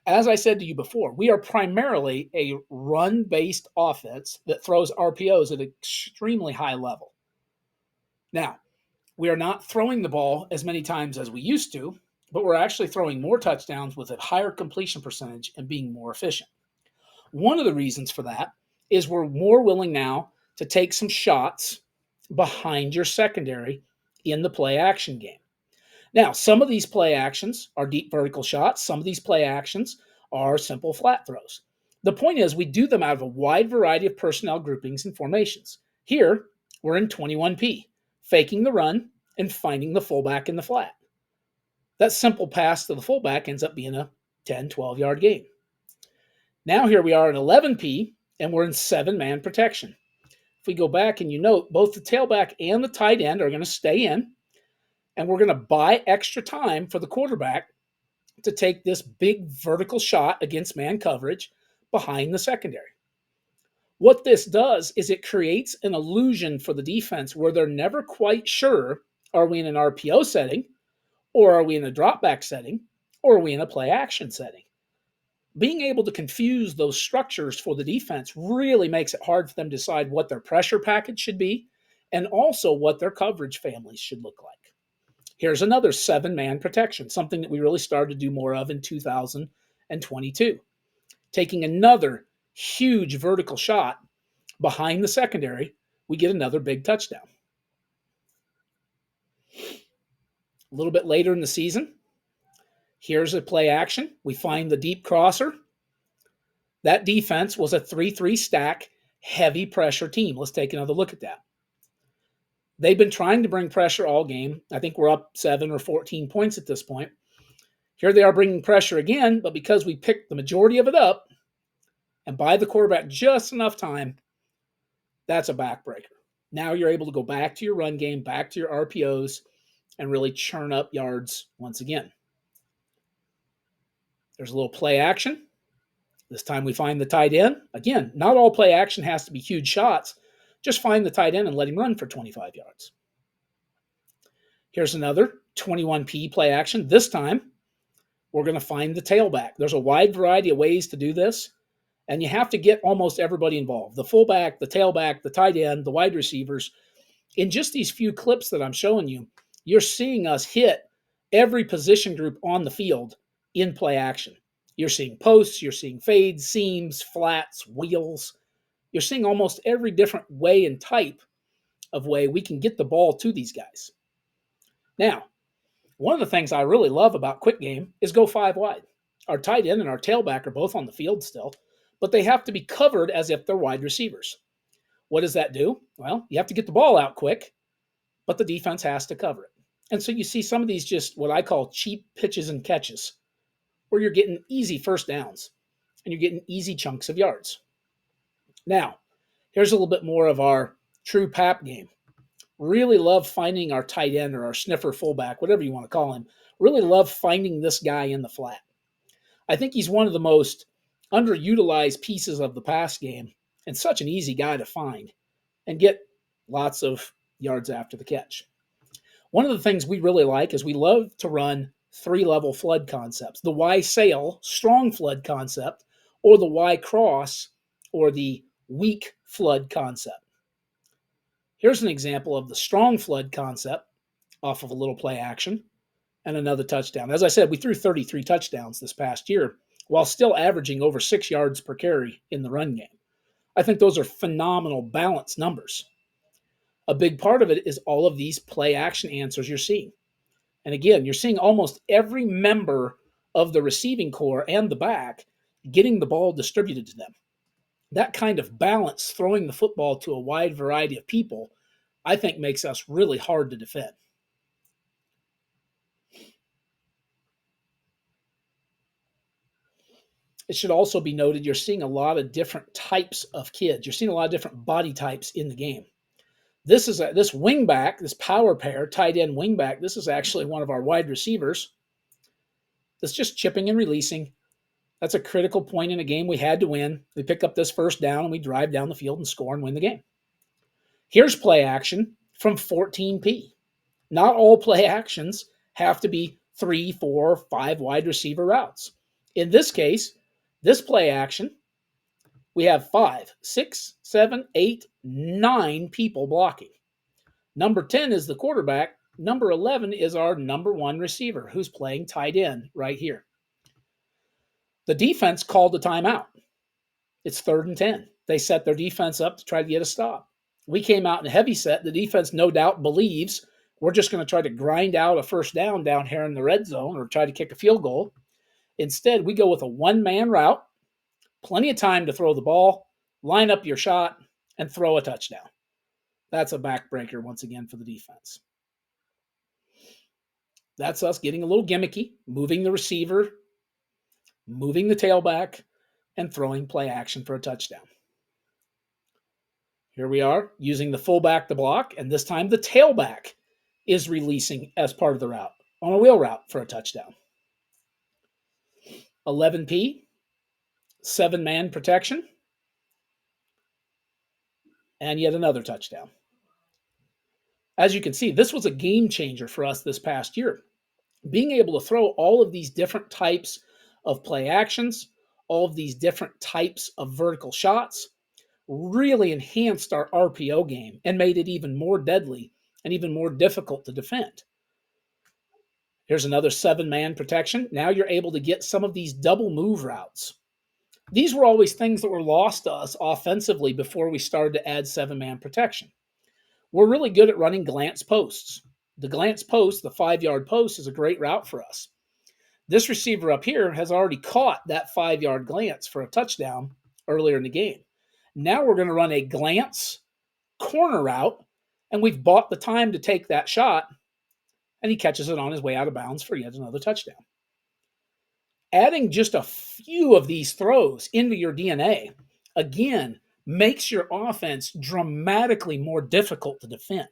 As I said to you before, we are primarily a run-based offense that throws RPOs at an extremely high level. Now, we are not throwing the ball as many times as we used to, but we're actually throwing more touchdowns with a higher completion percentage and being more efficient. One of the reasons for that is we're more willing now to take some shots behind your secondary in the play action game. Now, some of these play actions are deep vertical shots. Some of these play actions are simple flat throws. The point is, we do them out of a wide variety of personnel groupings and formations. Here, we're in 21P, faking the run and finding the fullback in the flat. That simple pass to the fullback ends up being a 10, 12-yard gain. Now here we are in 11P, and we're in 7-man protection. If we go back and you note, both the tailback and the tight end are going to stay in, and we're going to buy extra time for the quarterback to take this big vertical shot against man coverage behind the secondary. What this does is it creates an illusion for the defense where they're never quite sure, are we in an RPO setting, or are we in a dropback setting, or are we in a play action setting? Being able to confuse those structures for the defense really makes it hard for them to decide what their pressure package should be and also what their coverage families should look like. Here's another 7-man protection, something that we really started to do more of in 2022. Taking another huge vertical shot behind the secondary, we get another big touchdown. A little bit later in the season, here's a play action. We find the deep crosser. That defense was a 3-3 stack, heavy pressure team. Let's take another look at that. They've been trying to bring pressure all game. I think we're up 7 or 14 points at this point. Here they are bringing pressure again, but because we picked the majority of it up and buy the quarterback just enough time, that's a backbreaker. Now you're able to go back to your run game, back to your RPOs, and really churn up yards once again. There's a little play action. This time we find the tight end. Again, not all play action has to be huge shots. Just find the tight end and let him run for 25 yards. Here's another 21P play action. This time, we're going to find the tailback. There's a wide variety of ways to do this, and you have to get almost everybody involved. The fullback, the tailback, the tight end, the wide receivers. In just these few clips that I'm showing you, you're seeing us hit every position group on the field in play action. You're seeing posts, you're seeing fades, seams, flats, wheels. You're seeing almost every different way and type of way we can get the ball to these guys. Now, one of the things I really love about quick game is go 5 wide. Our tight end and our tailback are both on the field still, but they have to be covered as if they're wide receivers. What does that do? Well, you have to get the ball out quick, but the defense has to cover it. And so you see some of these just what I call cheap pitches and catches, where you're getting easy first downs and you're getting easy chunks of yards. Now, here's a little bit more of our true PAP game. Really love finding our tight end or our sniffer fullback, whatever you want to call him. Really love finding this guy in the flat. I think he's one of the most underutilized pieces of the pass game and such an easy guy to find and get lots of yards after the catch. One of the things we really like is we love to run 3-level flood concepts. The Y sail, strong flood concept, or the Y cross, or the weak flood concept. Here's an example of the strong flood concept off of a little play action and another touchdown. As I said, we threw 33 touchdowns this past year while still averaging over 6 yards per carry in the run game. I think those are phenomenal balanced numbers. A big part of it is all of these play action answers you're seeing. And again, you're seeing almost every member of the receiving corps and the back getting the ball distributed to them. That kind of balance, throwing the football to a wide variety of people, I think makes us really hard to defend. It should also be noted you're seeing a lot of different types of kids. You're seeing a lot of different body types in the game. This wingback, this power pair, tight end wingback, this is actually one of our wide receivers that's just chipping and releasing. That's a critical point in a game we had to win. We pick up this first down and we drive down the field and score and win the game. Here's play action from 14P. Not all play actions have to be 3, 4, 5 wide receiver routes. In this case, this play action, we have 5, 6, 7, 8, 9 people blocking. Number 10 is the quarterback. Number 11 is our number 1 receiver who's playing tight end right here. The defense called a timeout. It's 3rd and 10. They set their defense up to try to get a stop. We came out in a heavy set. The defense no doubt believes we're just going to try to grind out a first down here in the red zone or try to kick a field goal. Instead, we go with a one-man route, plenty of time to throw the ball, line up your shot, and throw a touchdown. That's a backbreaker once again for the defense. That's us getting a little gimmicky, moving the receiver, moving the tailback, and throwing play action for a touchdown. Here we are using the fullback to block, and this time the tailback is releasing as part of the route on a wheel route for a touchdown. 11P, 7-man protection, and yet another touchdown. As you can see, this was a game changer for us this past year. Being able to throw all of these different types of play actions, all of these different types of vertical shots, really enhanced our RPO game and made it even more deadly and even more difficult to defend. Here's another 7-man protection. Now you're able to get some of these double move routes. These were always things that were lost to us offensively before we started to add 7-man protection. We're really good at running glance posts. The glance post, the 5-yard post, is a great route for us. This receiver up here has already caught that 5-yard glance for a touchdown earlier in the game. Now we're going to run a glance corner route, and we've bought the time to take that shot, and he catches it on his way out of bounds for yet another touchdown. Adding just a few of these throws into your DNA, again, makes your offense dramatically more difficult to defend.